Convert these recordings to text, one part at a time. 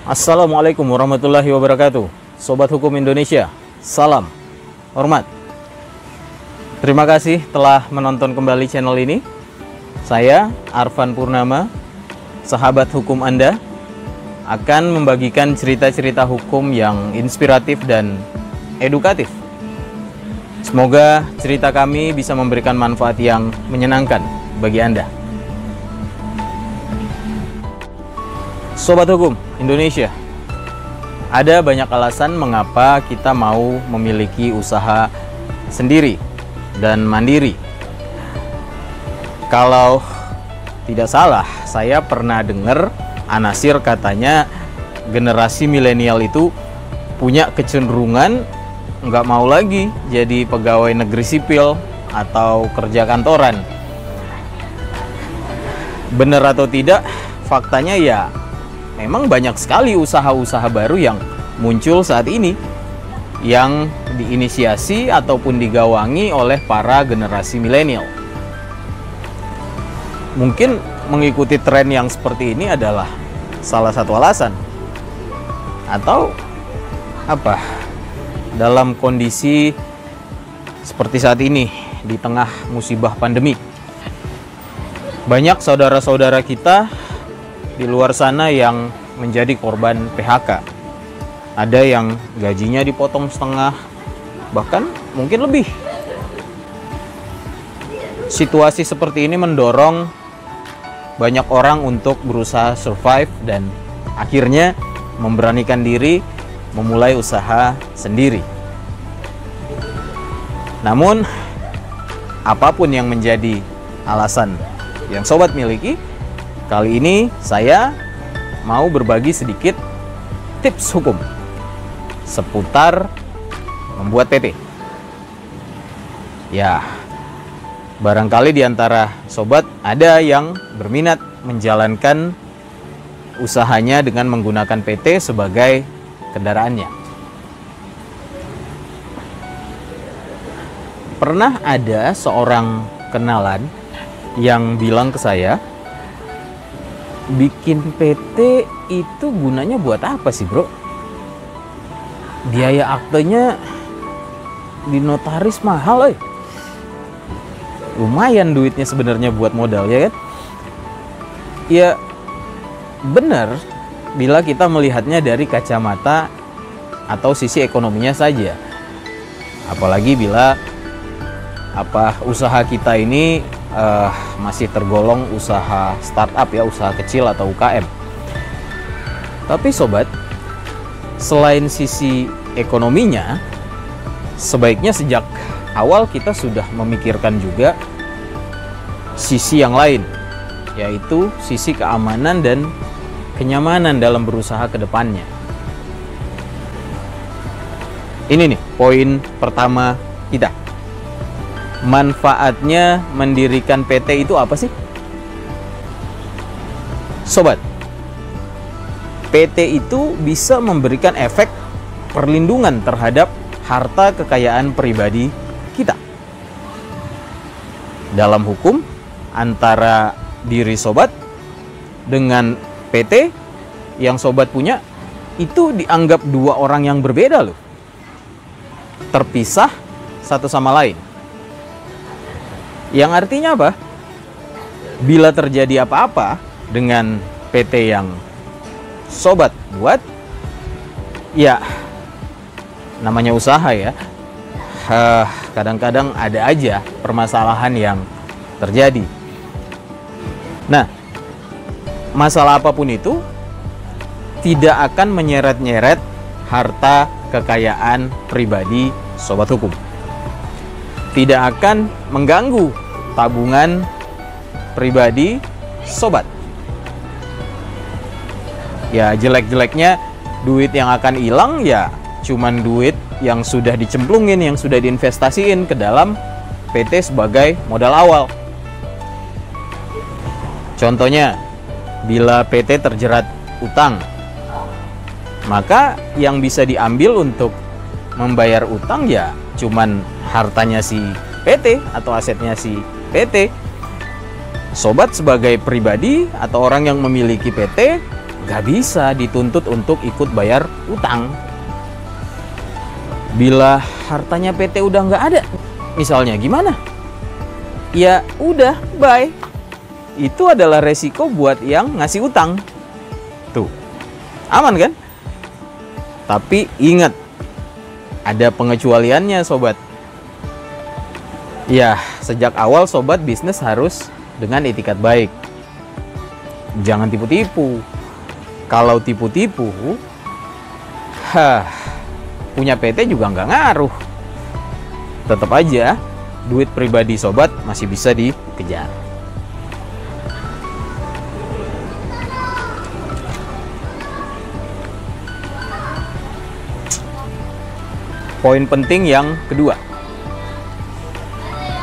Assalamualaikum warahmatullahi wabarakatuh. Sobat Hukum Indonesia, salam hormat. Terima kasih telah menonton kembali channel ini. Saya Arfan Purnama, sahabat hukum Anda, akan membagikan cerita-cerita hukum yang inspiratif dan edukatif. Semoga cerita kami bisa memberikan manfaat yang menyenangkan bagi Anda. Sobat Hukum Indonesia, ada banyak alasan mengapa kita mau memiliki usaha sendiri dan mandiri. Kalau tidak salah, saya pernah dengar anasir katanya generasi milenial itu punya kecenderungan nggak mau lagi jadi pegawai negeri sipil atau kerja kantoran. Benar atau tidak, faktanya ya memang banyak sekali usaha-usaha baru yang muncul saat ini yang diinisiasi ataupun digawangi oleh para generasi milenial. Mungkin mengikuti tren yang seperti ini adalah salah satu alasan. Atau apa? Dalam kondisi seperti saat ini di tengah musibah pandemi, banyak saudara-saudara kita di luar sana yang menjadi korban PHK. Ada yang gajinya dipotong setengah, bahkan mungkin lebih. Situasi seperti ini mendorong banyak orang untuk berusaha survive dan akhirnya memberanikan diri memulai usaha sendiri. Namun, apapun yang menjadi alasan yang sobat miliki, kali ini saya mau berbagi sedikit tips hukum seputar membuat PT. Ya, barangkali di antara sobat ada yang berminat menjalankan usahanya dengan menggunakan PT sebagai kendaraannya. Pernah ada seorang kenalan yang bilang ke saya, bikin PT itu gunanya buat apa sih, bro? Biaya aktenya di notaris mahal, lumayan duitnya sebenarnya buat modal, ya kan? Ya benar bila kita melihatnya dari kacamata atau sisi ekonominya saja. Apalagi bila usaha kita ini masih tergolong usaha startup, ya, usaha kecil atau UKM. Tapi sobat, selain sisi ekonominya, sebaiknya sejak awal kita sudah memikirkan juga sisi yang lain, yaitu sisi keamanan dan kenyamanan dalam berusaha ke depannya. Ini nih poin pertama kita. Manfaatnya mendirikan PT itu apa sih? Sobat, PT itu bisa memberikan efek perlindungan terhadap harta kekayaan pribadi kita. Dalam hukum, antara diri sobat dengan PT yang sobat punya itu dianggap dua orang yang berbeda loh. Terpisah satu sama lain. Yang artinya apa? Bila terjadi apa-apa dengan PT yang sobat buat, ya namanya usaha, ya, kadang-kadang ada aja permasalahan yang terjadi. Nah, masalah apapun itu tidak akan menyeret-nyeret harta kekayaan pribadi sobat hukum. Tidak akan mengganggu tabungan pribadi sobat. Ya, jelek-jeleknya duit yang akan hilang ya cuman duit yang sudah dicemplungin, yang sudah diinvestasiin ke dalam PT sebagai modal awal. Contohnya, bila PT terjerat utang, maka yang bisa diambil untuk membayar utang ya cuman hartanya si PT atau asetnya si PT. Sobat sebagai pribadi atau orang yang memiliki PT nggak bisa dituntut untuk ikut bayar utang. Bila hartanya PT udah nggak ada, misalnya gimana? Ya udah, bye. Itu adalah resiko buat yang ngasih utang. Tuh, aman kan? Tapi ingat, ada pengecualiannya sobat. Ya, sejak awal sobat bisnis harus dengan etikat baik. Jangan tipu-tipu. Kalau tipu-tipu, punya PT juga nggak ngaruh. Tetap aja, duit pribadi sobat masih bisa dikejar. Poin penting yang kedua,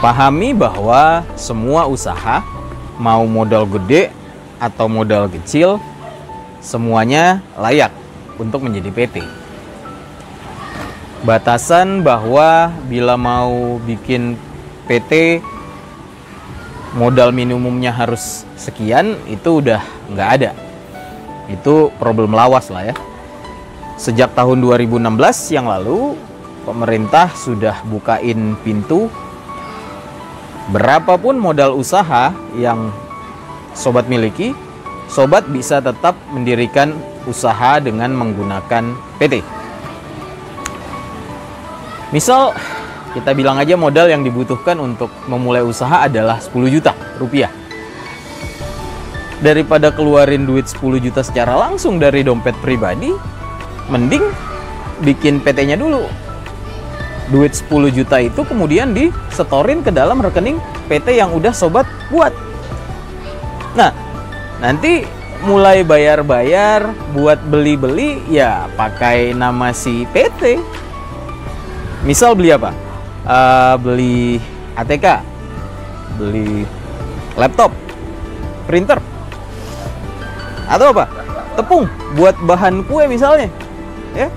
pahami bahwa semua usaha, mau modal gede atau modal kecil, semuanya layak untuk menjadi PT. Batasan bahwa bila mau bikin PT modal minimumnya harus sekian, itu udah nggak ada. Itu problem lawas lah ya. Sejak tahun 2016 yang lalu, pemerintah sudah bukain pintu. Berapapun modal usaha yang sobat miliki, sobat bisa tetap mendirikan usaha dengan menggunakan PT. Misal, kita bilang aja modal yang dibutuhkan untuk memulai usaha adalah 10 juta rupiah. Daripada keluarin duit 10 juta secara langsung dari dompet pribadi, mending bikin PT-nya dulu. Duit 10 juta itu kemudian disetorin ke dalam rekening PT yang udah sobat buat. Nah, nanti mulai bayar-bayar buat beli-beli ya pakai nama si PT. Misal beli apa? Beli ATK, beli laptop, printer, atau apa? Tepung buat bahan kue misalnya. Ya.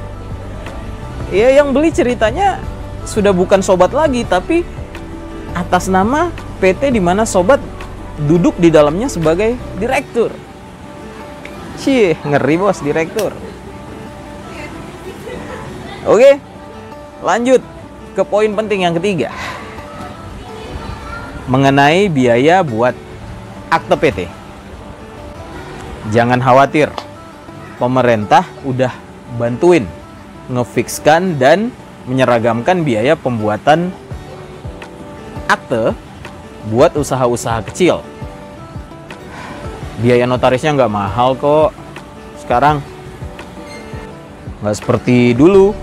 Ya, yang beli ceritanya sudah bukan sobat lagi, tapi atas nama PT di mana sobat duduk di dalamnya sebagai direktur. Cih, ngeri bos, direktur. Oke, lanjut ke poin penting yang ketiga. Mengenai biaya buat akte PT. Jangan khawatir, pemerintah udah bantuin ngefikskan dan menyeragamkan biaya pembuatan akte buat usaha-usaha kecil. Biaya notarisnya nggak mahal kok sekarang. Nggak seperti dulu,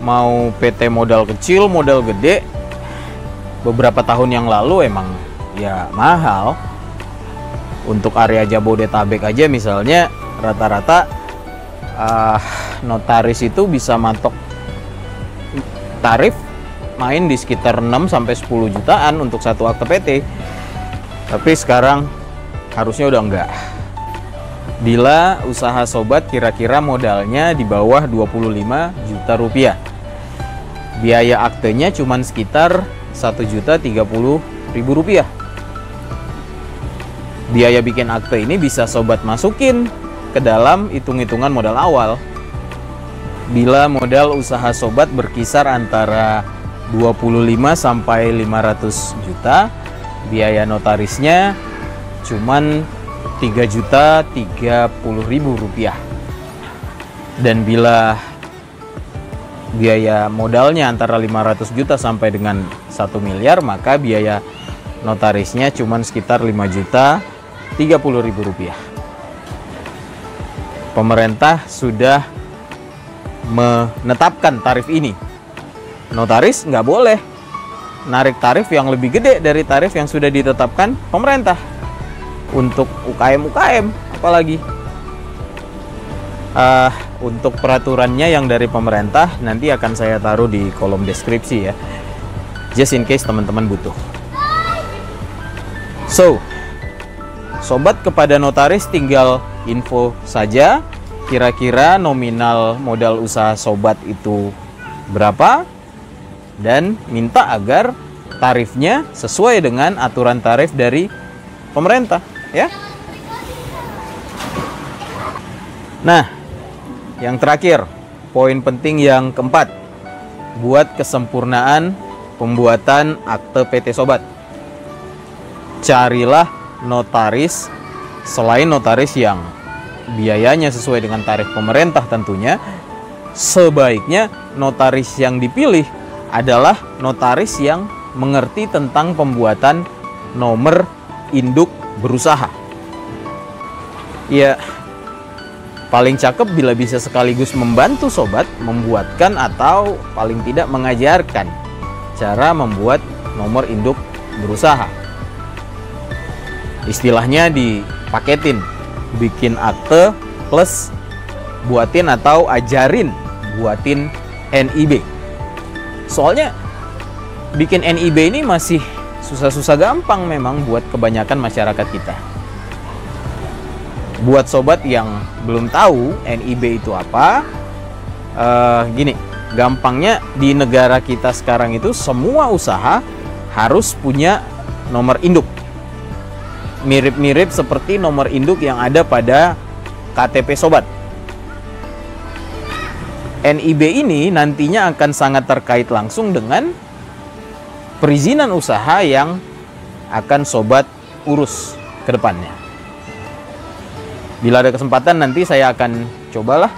mau PT modal kecil, modal gede, beberapa tahun yang lalu emang ya mahal. Untuk area Jabodetabek aja misalnya, rata-rata notaris itu bisa matok tarif main di sekitar 6-10 jutaan untuk satu akte PT. Tapi sekarang harusnya udah enggak. Bila usaha sobat kira-kira modalnya di bawah 25 juta rupiah, biaya aktenya cuman sekitar 1.030.000 rupiah. Biaya bikin akte ini bisa sobat masukin ke dalam hitung-hitungan modal awal. Bila modal usaha sobat berkisar antara 25 sampai 500 juta, biaya notarisnya cuman 3.030.000 rupiah. Dan bila biaya modalnya antara 500 juta sampai dengan 1 miliar, maka biaya notarisnya cuman sekitar 5.030.000 rupiah. Pemerintah sudah menetapkan tarif ini. Notaris nggak boleh narik tarif yang lebih gede dari tarif yang sudah ditetapkan pemerintah. Untuk UKM apalagi. Untuk peraturannya yang dari pemerintah nanti akan saya taruh di kolom deskripsi ya, just in case teman-teman butuh. So, sobat kepada notaris tinggal info saja kira-kira nominal modal usaha sobat itu berapa, dan minta agar tarifnya sesuai dengan aturan tarif dari pemerintah ya. Nah, yang terakhir, poin penting yang keempat, buat kesempurnaan pembuatan akte PT Sobat. Carilah notaris, selain notaris yang biayanya sesuai dengan tarif pemerintah tentunya, sebaiknya notaris yang dipilih adalah notaris yang mengerti tentang pembuatan nomor induk berusaha. Ya, paling cakep bila bisa sekaligus membantu sobat membuatkan atau paling tidak mengajarkan cara membuat nomor induk berusaha. Istilahnya dipaketin, bikin akte plus buatin atau ajarin buatin NIB. Soalnya bikin NIB ini masih susah-susah gampang memang buat kebanyakan masyarakat kita. Buat sobat yang belum tahu NIB itu apa, gini, gampangnya di negara kita sekarang itu semua usaha harus punya nomor induk. Mirip-mirip seperti nomor induk yang ada pada KTP sobat. NIB ini nantinya akan sangat terkait langsung dengan perizinan usaha yang akan sobat urus ke depannya. Bila ada kesempatan nanti saya akan cobalah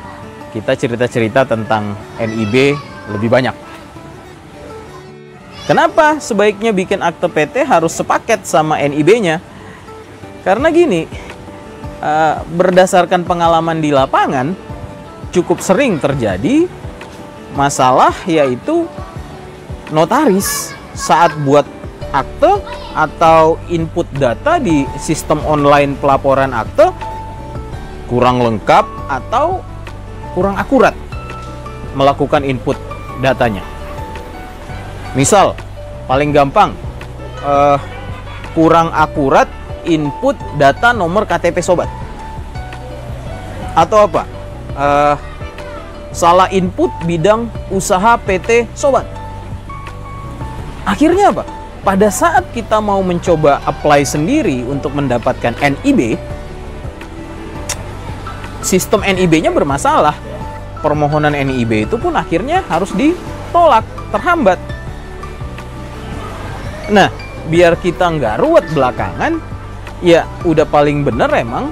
kita cerita-cerita tentang NIB lebih banyak. Kenapa sebaiknya bikin akte PT harus sepaket sama NIB-nya? Karena gini, berdasarkan pengalaman di lapangan, cukup sering terjadi masalah yaitu notaris saat buat akte atau input data di sistem online pelaporan akte kurang lengkap atau kurang akurat melakukan input datanya. Misal, paling gampang, kurang akurat input data nomor KTP sobat. Atau apa? Salah input bidang usaha PT sobat. Akhirnya apa? Pada saat kita mau mencoba apply sendiri untuk mendapatkan NIB, sistem NIB-nya bermasalah. Permohonan NIB itu pun akhirnya harus ditolak, terhambat. Nah, biar kita nggak ruwet belakangan, ya udah paling bener emang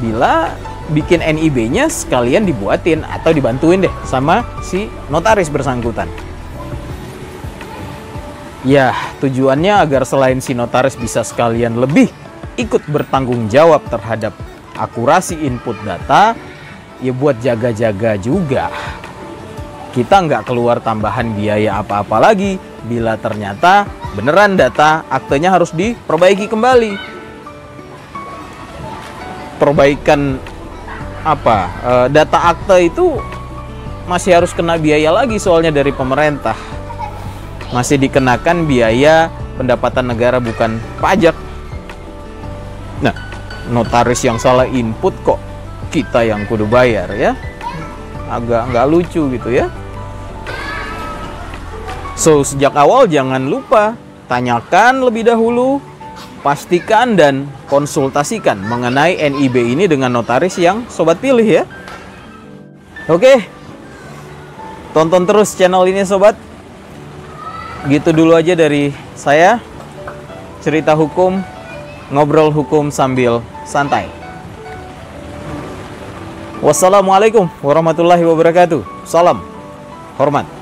bila bikin NIB-nya sekalian dibuatin atau dibantuin deh sama si notaris bersangkutan. Ya, tujuannya agar selain si notaris bisa sekalian lebih ikut bertanggung jawab terhadap akurasi input data, ya buat jaga-jaga juga. Kita nggak keluar tambahan biaya apa-apa lagi bila ternyata beneran data aktenya harus diperbaiki kembali. Perbaikan data akte itu masih harus kena biaya lagi soalnya dari pemerintah. Masih dikenakan biaya pendapatan negara bukan pajak. Nah, notaris yang salah input kok kita yang kudu bayar ya, agak nggak lucu gitu ya. So, sejak awal jangan lupa tanyakan lebih dahulu, pastikan dan konsultasikan mengenai NIB ini dengan notaris yang sobat pilih ya. Oke, tonton terus channel ini sobat. Gitu dulu aja dari saya, cerita hukum, ngobrol hukum sambil santai. Wassalamualaikum warahmatullahi wabarakatuh. Salam hormat.